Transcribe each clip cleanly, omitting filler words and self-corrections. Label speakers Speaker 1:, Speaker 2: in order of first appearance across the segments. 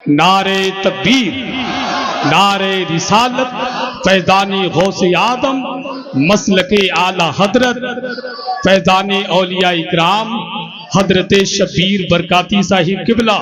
Speaker 1: نعرے تکبیر، نعرے رسالت، فیضان غوث آدم، مسلک اعلی حضرت، فیضان اولیاء اکرام، حضرت شبیر برکاتی صاحب قبلہ۔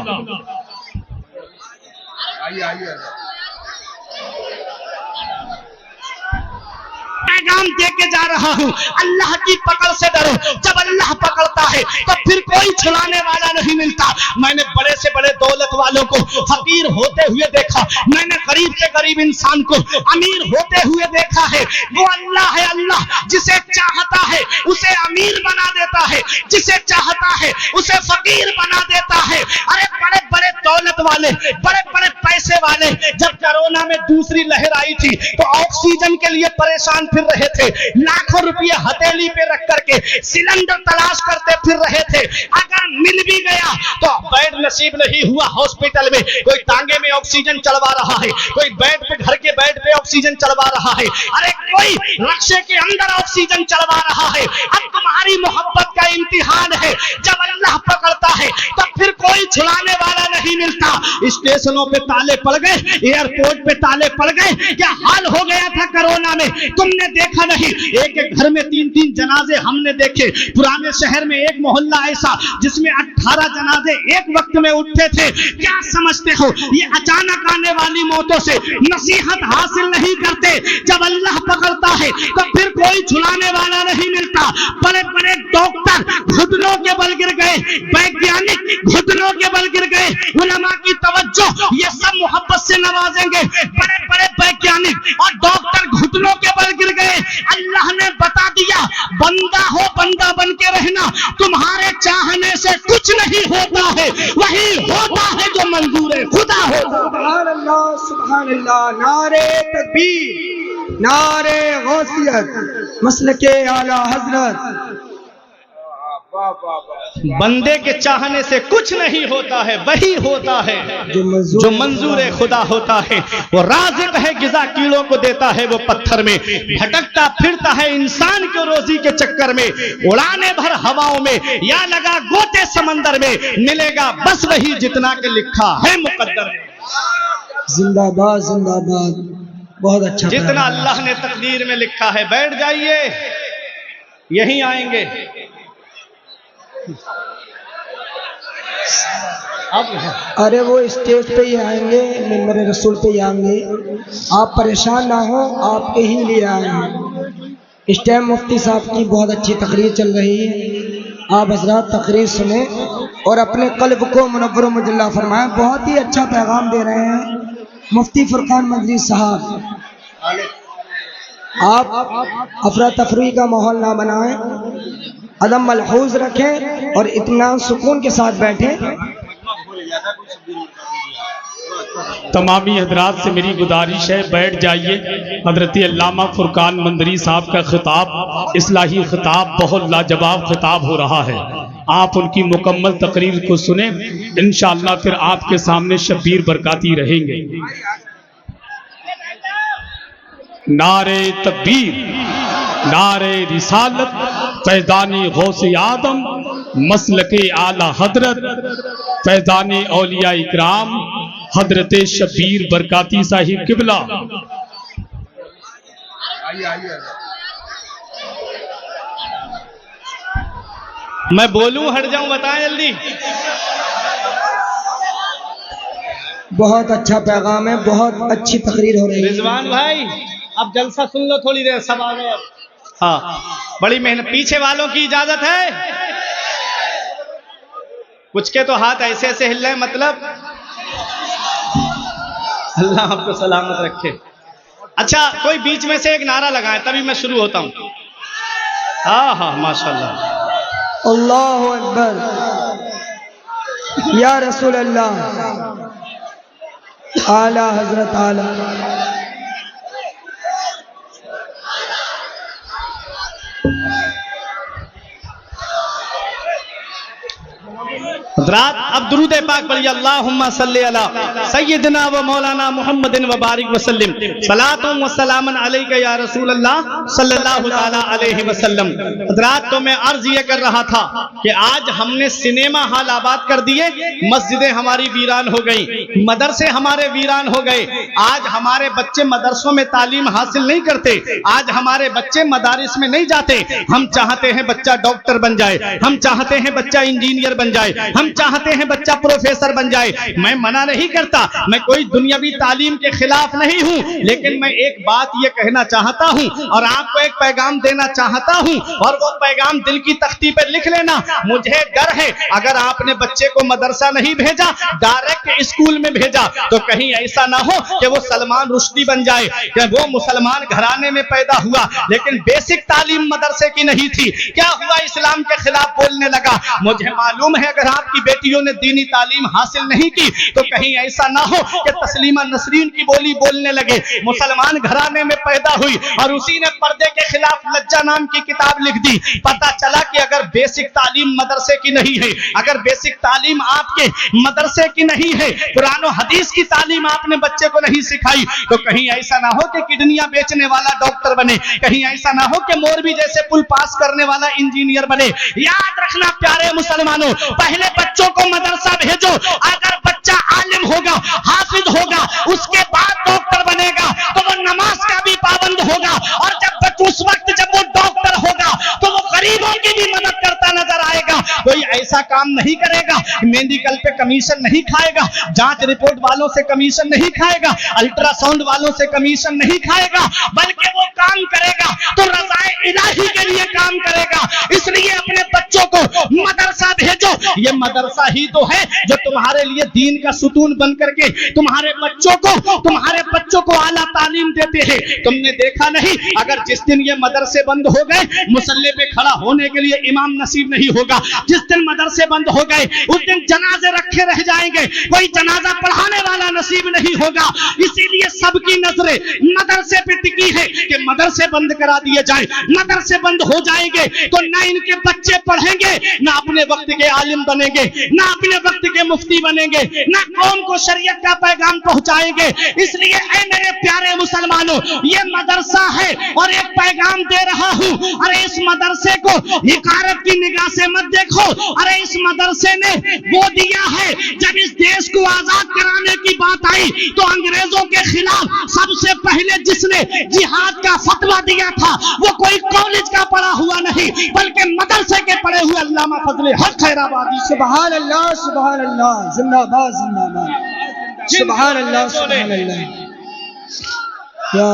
Speaker 2: پیغام دے کے جا رہا ہوں، اللہ کی پکڑ سے ڈرو، جب اللہ پکڑتا ہے تو پھر کوئی چھڑانے والا نہیں ملتا۔ میں نے بڑے سے بڑے دولت والوں کو فقیر ہوتے ہوئے دیکھا، میں نے غریب سے غریب انسان کو امیر ہوتے ہوئے دیکھا ہے۔ وہ اللہ ہے، اللہ جسے چاہتا ہے اسے امیر بنا دیتا ہے، جسے چاہتا ہے اسے فقیر بنا دیتا ہے۔ ارے بڑے بڑے دولت والے، بڑے بڑے پیسے والے جب کرونا میں دوسری لہر آئی تھی تو آکسیجن کے لیے پریشان پھر رہے تھے، لاکھوں روپے ہتھیلی پہ رکھ کر کے سلنڈر تلاش کرتے پھر رہے تھے۔ اگر مل بھی گیا تو بیڈ نصیب نہیں ہوا ہاسپٹل میں، کوئی ٹانگے میں آکسیجن چلوا رہا ہے، کوئی بیڈ پہ گھر کے بیڈ پہ آکسیجن چلوا رہا ہے، ارے کوئی رکشے کے اندر آکسیجن چلوا رہا ہے۔ اب تمہاری محبت کا امتحان ہے، جب اللہ پکڑتا ہے تو پھر کوئی چھڑانے والا نہیں ملتا۔ اسٹیشنوں پہ تالے پڑ گئے، ایئرپورٹ پہ تالے پڑ گئے، کیا حال ہو گیا تھا کرونا میں تم نے دیکھا نہیں؟ ایک ایک گھر میں 3 جنازے ہم نے دیکھے۔ پرانے شہر میں ایک محلہ ایسا جس میں 18 جنازے ایک وقت میں اٹھتے تھے۔ کیا سمجھتے ہو یہ اچانک آنے والی موتوں سے نصیحت حاصل نہیں کرتے؟ جب اللہ پکڑتا ہے تو پھر کوئی چھڑانے والا نہیں ملتا۔ بڑے بڑے ڈاکٹر گھٹنوں کے بل گر گئے، ویگیانک گھٹنوں کے بل گر گئے، علماء کی توجہ یہ سب محبت سے نوازیں گے۔ بڑے بڑے ویگیانک اور ڈاکٹر گھٹنوں کے بل گر گئے۔ اللہ نے بتا دیا بندہ ہو بندہ بن کے رہنا، تمہارے چاہنے سے کچھ نہیں ہوتا ہے، وہی ہوتا ہے جو منظور خدا ہوتا ہے۔
Speaker 3: سبحان اللہ، سبحان اللہ، نعرے تکبیر، نعرے غوثیت، مسلک اعلی حضرت۔
Speaker 2: بندے کے چاہنے سے کچھ نہیں ہوتا ہے، وہی ہوتا ہے جو منظور خدا ہوتا ہے۔ وہ رازق ہے، غذا کیڑوں کو دیتا ہے وہ پتھر میں، بھٹکتا پھرتا ہے انسان کو روزی کے چکر میں، اڑانے بھر ہواؤں میں یا لگا گوتے سمندر میں، ملے گا بس وہی جتنا کہ لکھا ہے مقدر میں۔
Speaker 3: زندہ باد، زندہ باد، بہت اچھا۔
Speaker 2: جتنا اللہ نے تقدیر میں لکھا ہے۔ بیٹھ جائیے، یہیں آئیں گے
Speaker 3: ارے وہ اسٹیج پہ ہی آئیں گے، ممبر رسول پہ ہی آئیں گے، آپ پریشان نہ ہوں، آپ کے ہی لیے آئے ہیں۔ اس ٹائم مفتی صاحب کی بہت اچھی تقریر چل رہی ہے، آپ حضرات تقریر سنیں اور اپنے قلب کو منور و مجلہ فرمائیں۔ بہت ہی اچھا پیغام دے رہے ہیں مفتی فرقان مدنی صاحب۔ آپ افراتفری کا ماحول نہ بنائیں، عدم ملحوظ رکھیں اور اطمینان سکون کے ساتھ بیٹھیں۔
Speaker 1: تمامی حضرات سے میری گزارش ہے بیٹھ جائیے۔ حضرت علامہ فرقان مندری صاحب کا خطاب، اصلاحی خطاب، بہت لاجواب خطاب ہو رہا ہے۔ آپ ان کی مکمل تقریر کو سنیں، انشاءاللہ پھر آپ کے سامنے شبیر برکاتی رہیں گے۔ نعرے تکبیر، نعرے رسالت، فیضان غوث آدم، مسلک اعلی حضرت، فیضان اولیاء اکرام، حضرت شبیر برکاتی صاحب قبلہ۔
Speaker 2: میں بولوں ہٹ جاؤں؟ بتائیں جلدی۔
Speaker 3: بہت اچھا پیغام ہے، بہت اچھی تقریر ہو رہی ہے۔
Speaker 2: رضوان بھائی اب جلسہ سن لو تھوڑی دیر، سب آ گئے اب۔ ہاں بڑی محنت، پیچھے والوں کی اجازت ہے؟ کچھ کے تو ہاتھ ایسے ایسے ہل رہے ہیں، مطلب اللہ آپ کو سلامت رکھے۔ اچھا کوئی بیچ میں سے ایک نعرہ لگائیں تبھی میں شروع ہوتا ہوں۔ ہاں ہاں ماشاءاللہ۔
Speaker 3: اللہ اکبر، یا رسول اللہ، اعلی حضرت اعلی۔
Speaker 2: حضرات اب درود پاک پڑھیے، اللہم صلی علی سیدنا و مولانا محمد و بارک وسلم، صلاۃ و سلام علیک یا رسول اللہ صلی اللہ تعالی علیہ وسلم۔ حضرات تو میں عرض یہ کر رہا تھا کہ آج ہم نے سنیما ہال آباد کر دیے، مسجدیں ہماری ویران ہو گئیں، مدرسے ہمارے ویران ہو گئے، آج ہمارے بچے مدرسوں میں تعلیم حاصل نہیں کرتے، آج ہمارے بچے مدارس میں نہیں جاتے۔ ہم چاہتے ہیں بچہ ڈاکٹر بن جائے، ہم چاہتے ہیں بچہ انجینئر بن جائے، ہم چاہتے ہیں بچہ پروفیسر بن جائے۔ میں منع نہیں کرتا، میں کوئی دنیاوی تعلیم کے خلاف نہیں ہوں، لیکن میں ایک بات یہ کہنا چاہتا ہوں اور آپ کو ایک پیغام دینا چاہتا ہوں، اور وہ پیغام دل کی تختی پر لکھ لینا۔ مجھے ڈر ہے اگر آپ نے بچے کو مدرسہ نہیں بھیجا، ڈائریکٹ اسکول میں بھیجا، تو کہیں ایسا نہ ہو کہ وہ سلمان رشدی بن جائے، کہ وہ مسلمان گھرانے میں پیدا ہوا لیکن بیسک تعلیم مدرسے کی نہیں تھی، کیا ہوا اسلام کے خلاف بولنے لگا۔ مجھے معلوم ہے اگر آپ کی بیٹیوں نے دینی تعلیم حاصل نہیں کی تو کہیں ایسا نہ ہو کہ تسلیمہ نسرین کی بولی بولنے لگے۔ مسلمان گھرانے میں پیدا ہوئی اور اسی نے پردے کے خلاف لجہ نام کی کتاب لکھ دی۔ پتا چلا کہ اگر بیسک تعلیم مدرسے کی نہیں ہے، اگر بیسک تعلیم آپ کے مدرسے کی نہیں ہے، قرآن و حدیث کی تعلیم آپ نے بچے کو نہیں سکھائی، تو کہیں ایسا نہ ہو کہ کڈنیاں بیچنے والا ڈاکٹر بنے، کہیں ایسا نہ ہو کہ مولوی جیسے پل پاس کرنے والا انجینئر بنے۔ یاد رکھنا پیارے مسلمانوں، پہلے بچوں کو مدرسہ بھیجو، اگر بچہ عالم ہوگا، حافظ ہوگا، اس کے بعد ڈاکٹر بنے گا تو وہ نماز کا بھی پابند ہوگا، اور اس وقت جب وہ ڈاکٹر ہوگا تو وہ غریبوں کی بھی مدد کرتا نظر آئے گا۔ کوئی ایسا کام نہیں کرے گا، میڈیکل پہ کمیشن نہیں کھائے گا، جانچ رپورٹ والوں سے کمیشن نہیں کھائے گا، الٹرا ساؤنڈ والوں سے کمیشن نہیں کھائے گا، بلکہ وہ کام کرے گا تو رضائے الہی کے لیے کام کرے گا۔ اس لیے اپنے بچوں کو مدرسہ بھیجو، یہ مدرسہ ہی تو ہے جو تمہارے لیے دین کا ستون بن کر کے تمہارے بچوں کو اعلیٰ تعلیم دیتے ہیں۔ تم نے دیکھا نہیں، اگر جس دن یہ مدرسے بند ہو گئے، مصلی پہ کھڑا ہونے کے لیے امام نصیب نہیں ہوگا، جس دن مدرسے بند ہو گئے اس دن جنازے رکھے رہ جائیں گے، کوئی جنازہ پڑھانے والا نصیب نہیں ہوگا۔ اسی لیے سب کی نظریں مدرسے پہ ٹکی ہے کہ مدرسے بند کرا دیے جائیں۔ مدرسے بند ہو جائیں گے تو نہ ان کے بچے پڑھیں گے، نہ اپنے وقت کے عالم بنیں گے، نہ اپنے وقت کے مفتی بنیں گے، نہ قوم کو شریعت کا پیغام پہنچائیں گے۔ اس لیے اے میرے پیارے مسلمانوں، یہ مدرسہ ہے اور ایک پیغام دے رہا ہوں، ارے اس مدرسے کو حقارت کی نگاہ سے مت دیکھو، ارے اس مدرسے نے وہ دیا ہے۔ جب اس دیش کو آزاد کرانے کی بات آئی تو انگریزوں کے خلاف سب سے پہلے جس نے جہاد کا فتویٰ دیا تھا وہ کوئی کالج کا پڑھا ہوا نہیں بلکہ مدرسے کے پڑھے ہوئے علامہ فضل حق خیرآبادی۔
Speaker 3: سبحان اللہ، سبحان اللہ، زندہ باد، زندہ باد، سبحان اللہ، سبحان اللہ، یا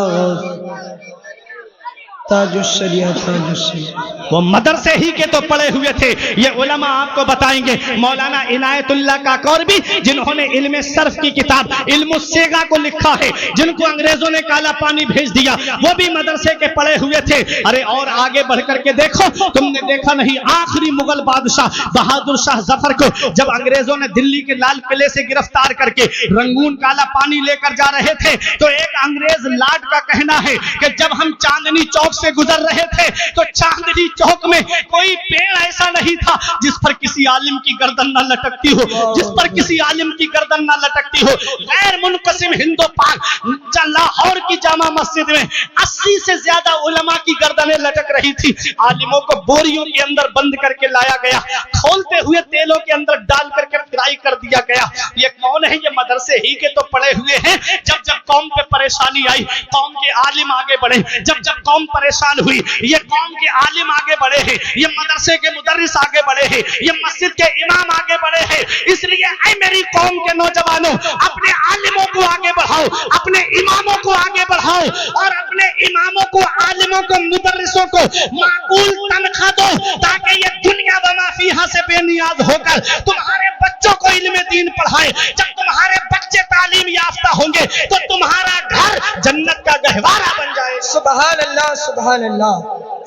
Speaker 3: تاج الشریعہ، تاج الشریعہ۔
Speaker 2: وہ مدرسے ہی کے تو پڑے ہوئے تھے۔ یہ علماء آپ کو بتائیں گے، مولانا عنایت اللہ کاکوری جنہوں نے علم صرف کی کتاب علم الصیغہ کو لکھا ہے، جن کو انگریزوں نے کالا پانی بھیج دیا، وہ بھی مدرسے کے پڑے ہوئے تھے۔ ارے اور آگے بڑھ کر کے دیکھو، تم نے دیکھا نہیں آخری مغل بادشاہ بہادر شاہ ظفر کو جب انگریزوں نے دلی کے لال قلعے سے گرفتار کر کے رنگون کالا پانی لے کر جا رہے تھے، تو ایک انگریز لارڈ کا کہنا ہے کہ جب ہم چاندنی چوک سے گزر رہے تھے تو چاندنی چوک میں کوئی پیڑ ایسا نہیں تھا جس پر کسی عالم کی گردن نہ لٹکتی ہو، جس پر کسی عالم کی گردن نہ لٹکتی ہو۔ غیر منقسم ہند و پاک لاہور کی جامع مسجد میں 80 سے زیادہ علماء کی گردنیں لٹک رہی تھی۔ عالموں کو بوریوں کے اندر بند کر کے لایا گیا، کھولتے ہوئے تیلوں کے اندر ڈال کر کے فرائی کر دیا گیا۔ یہ کون ہے؟ یہ مدرسے ہی کے تو پڑے ہوئے ہیں۔ جب جب قوم پہ پریشانی آئی، قوم کے عالم آگے بڑھے، جب جب قوم پریشان ہوئی، یہ قوم کے عالم آگے بڑھے ہیں، یہ مدرسے کے مدرس آگے بڑھے ہیں، یہ مسجد کے امام آگے بڑھے ہیں۔ اس لیے اے میری قوم کے نوجوانوں، اپنے عالموں کو آگے بڑھاؤ، اپنے اماموں کو آگے بڑھاؤ، اور اپنے اماموں کو، عالموں کو، مدرسوں کو معقول تنخواہ دو تاکہ یہ دنیا وما فیہا سے بے نیاز ہو کر تمہارے بچوں کو علم دین پڑھائے۔ جب تمہارے بچے تعلیم یافتہ ہوں گے تو تمہارا گھر جنت کا گہوارہ بن جائے۔
Speaker 3: سبحان اللہ، سبحان اللہ۔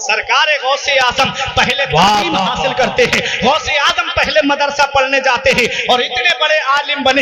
Speaker 2: سرکار غوث اعظم پہلے تعلیم حاصل کرتے ہیں، غوث اعظم پہلے مدرسہ پڑھنے جاتے ہیں اور اتنے بڑے عالم بنے،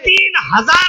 Speaker 2: 3000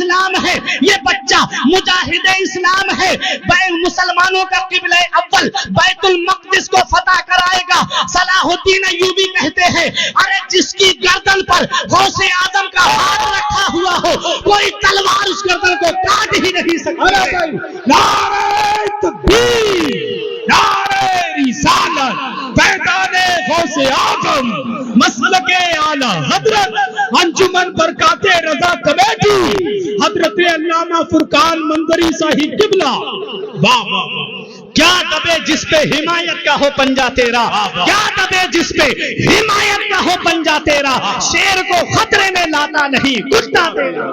Speaker 2: اسلام ہے، یہ بچہ مجاہد اسلام ہے، مسلمانوں کا قبلہ اول بیت المقدس کو فتح کرائے گا۔ صلاح الدین ایوبی کہتے ہیں ارے جس کی گردن پر غوث اعظم کا ہاتھ رکھا ہوا ہو کوئی تلوار اس گردن کو کاٹ ہی نہیں سکتی۔
Speaker 1: نعرہ تکبیر، نعرہ رسالت، فیضان غوث اعظم، مسلک اعلی حضرت انجمن برکات رضا کمیٹی، حضرت علامہ فرقان مندری صاحب قبلہ۔ واہ واہ واہ،
Speaker 2: کیا دبے جس پہ حمایت کا ہو پنجہ تیرا، کیا دبے جس پہ حمایت کا ہو پنجہ تیرا، شیر کو خطرے میں لاتا نہیں کشتا تیرا۔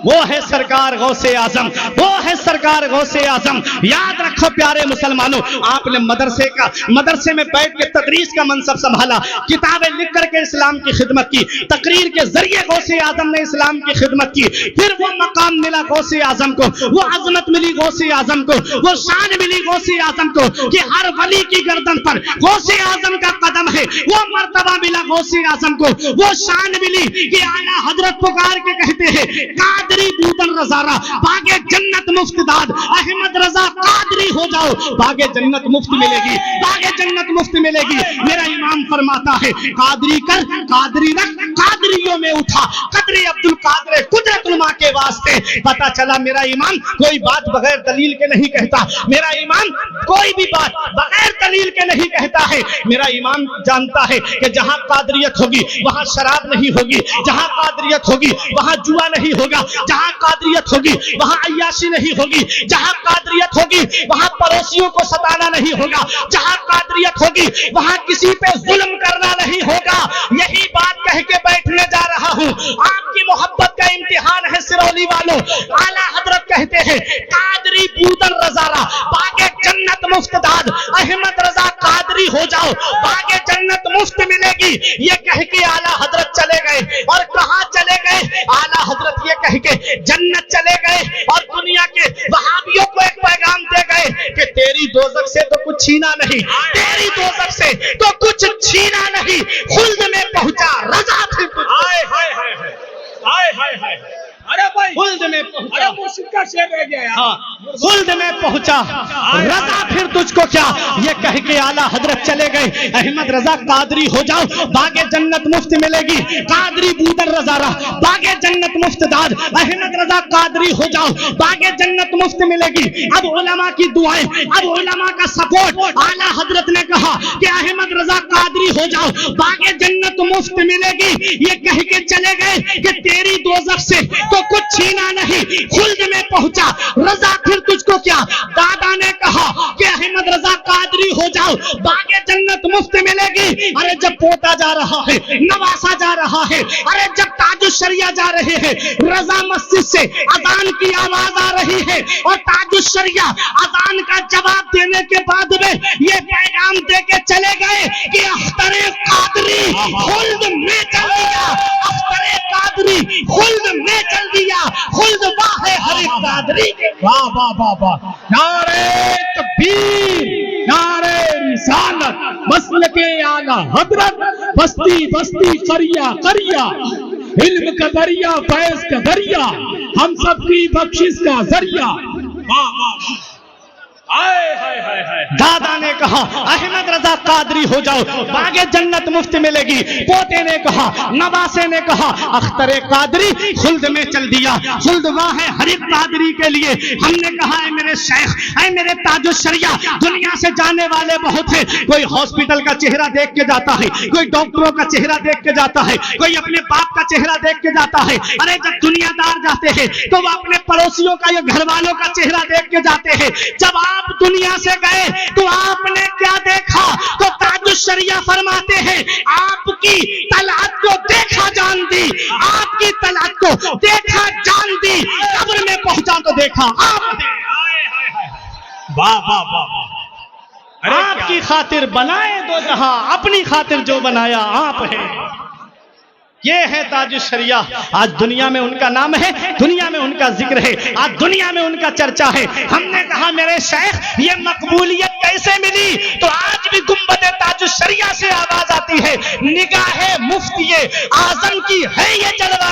Speaker 2: وہ ہے سرکار غوث اعظم، وہ ہے سرکار غوث اعظم۔ یاد رکھو پیارے مسلمانوں، آپ نے مدرسے میں بیٹھ کے تدریس کا منصب سنبھالا، کتابیں لکھ کر کے اسلام کی خدمت کی، تقریر کے ذریعے غوث اعظم نے اسلام کی خدمت کی، پھر وہ مقام ملا غوث اعظم کو، وہ عظمت ملی غوث اعظم کو، وہ شان ملی غوث اعظم کو کہ ہر ولی کی گردن پر غوث اعظم کا قدم ہے، وہ مرتبہ ملا غوث اعظم کو، وہ شان ملی کہ اعلیٰ حضرت پکار کے کہتے ہیں قادری بودن رضارہ باغ جنت مفت داد، احمد رضا قادری ہو جاؤ باغ جنت مفت ملے گی، باغ جنت مفت ملے گی۔ میرا امام فرماتا ہے قادری کر قادری رکھ قادریوں میں اٹھا، قدر عبد القادر قدرت الماء کے واسطے۔ پتا چلا میرا امام کوئی بات بغیر دلیل کے نہیں کہتا، میرا امام کوئی بھی بات بغیر دلیل کے نہیں کہتا ہے۔ میرا امام جانتا ہے کہ جہاں قادریت ہوگی وہاں شراب نہیں ہوگی، جہاں قادریت ہوگی وہاں جوا نہیں ہوگا، جہاں قادریت ہوگی وہاں عیاشی نہیں ہوگی، جہاں قادریت ہوگی وہاں پڑوسیوں کو ستانا نہیں ہوگا، جہاں قادریت ہوگی وہاں کسی پہ ظلم کرنا نہیں ہوگا۔ یہی بات کہہ کے بیٹھنے جا رہا ہوں، آپ کی محبت کا امتحان ہے سرولی والوں۔ اعلیٰ حضرت کہتے ہیں قادری بودن رضارہ باغ جنت مفت داد، احمد رضا قادری ہو جاؤ باغ جنت مفت ملے گی۔ یہ کہہ کے اعلیٰ حضرت چلے گئے، اور کہاں چلے گئے؟ اعلیٰ حضرت یہ کہہ کے جنت چلے گئے اور دنیا کے وہابیوں کو ایک پیغام دے گئے کہ تیری دوزخ سے تو کچھ چھینا نہیں، تیری دوزخ سے تو کچھ چھینا نہیں، خلد میں پہنچا رضا پھر ہائے ہائے ہائے ہائے ہائے ہائے، ارے بھائی خلد میں پہنچا، ارے مرشد کا شعر رہ گیا، ہاں خلد میں پہنچا رضا پھر تجھ کو کیا۔ یہ کہہ کے اعلیٰ حضرت چلے گئے احمد رضا قادری ہو جاؤ باغ جنت مفت ملے گی، قادری بودن رضارہ باغ جنت مفت داد، احمد رضا قادری ہو جاؤ باغ جنت مفت ملے گی۔ اب علماء کی دعائیں، اب علماء کا سپورٹ، اعلیٰ حضرت نے کہا کہ احمد رضا قادری ہو جاؤ باغ جنت مفت ملے گی۔ یہ کہہ کے چلے گئے کہ تیری دوزخ سے تو کچھ چھینا نہیں، خلد میں پہنچا رضا پھر تجھ کو کیا۔ دادا نے کہا کہ احمد رضا قادری ہو جاؤ باغ جنت مفت ملے گی۔ ارے جب پوتا جا رہا ہے، نواسا جا رہا ہے، ارے جب تاج الشریعہ جا رہے ہیں، رضا مسجد سے اذان کی آواز آ رہی ہے اور تاج الشریعہ اذان کا جواب دینے کے بعد میں یہ پیغام دے کے چلے گئے کہ اختر قادری خلد میں چل دیا، اختر قادری خلد میں چل دیا، خلد واہ ہے ہر قادری۔
Speaker 1: واہ واہ واہ واہ، نعرہ تکبیر، نعرہ رسالت، مسلک اعلی حضرت، بستی بستی قریہ قریہ، علم کا دریا فیض کا دریا، ہم سب کی بخشش کا ذریعہ۔ واہ واہ،
Speaker 2: دادا نے کہا احمد رضا قادری ہو جاؤ باغ جنت مفت ملے گی، پوتے نے کہا، نواسے نے کہا اختر قادری خلد میں چل دیا، خلد واہ ہے ہر ایک قادری کے لیے۔ ہم نے کہا اے میرے شیخ، اے میرے تاج الشریعہ، دنیا سے جانے والے بہت ہیں، کوئی ہاسپٹل کا چہرہ دیکھ کے جاتا ہے، کوئی ڈاکٹروں کا چہرہ دیکھ کے جاتا ہے، کوئی اپنے باپ کا چہرہ دیکھ کے جاتا ہے۔ ارے جب دنیا دار جاتے ہیں تو وہ اپنے پڑوسیوں کا یا گھر والوں کا چہرہ دیکھ کے جاتے ہیں۔ جب آپ دنیا سے گئے تو آپ نے کیا دیکھا؟ تو تاج الشریعہ فرماتے ہیں آپ کی طلعت کو دیکھا جان دی، آپ کی طلعت کو دیکھا جان دی، قبر میں پہنچا تو دیکھا آپ نے۔
Speaker 1: واہ واہ واہ،
Speaker 2: آپ کی خاطر بنائے دو جہاں، اپنی خاطر جو بنایا آپ ہے۔ یہ ہے تاج الشریعہ، آج دنیا میں ان کا نام ہے، دنیا میں ان کا ذکر ہے، آج دنیا میں ان کا چرچا ہے۔ ہم نے کہا میرے شیخ یہ مقبولیت کیسے ملی؟ تو آج بھی گنبد تاج الشریعہ سے آواز آتی ہے، نگاہ مفتی اعظم کی ہے یہ جلوہ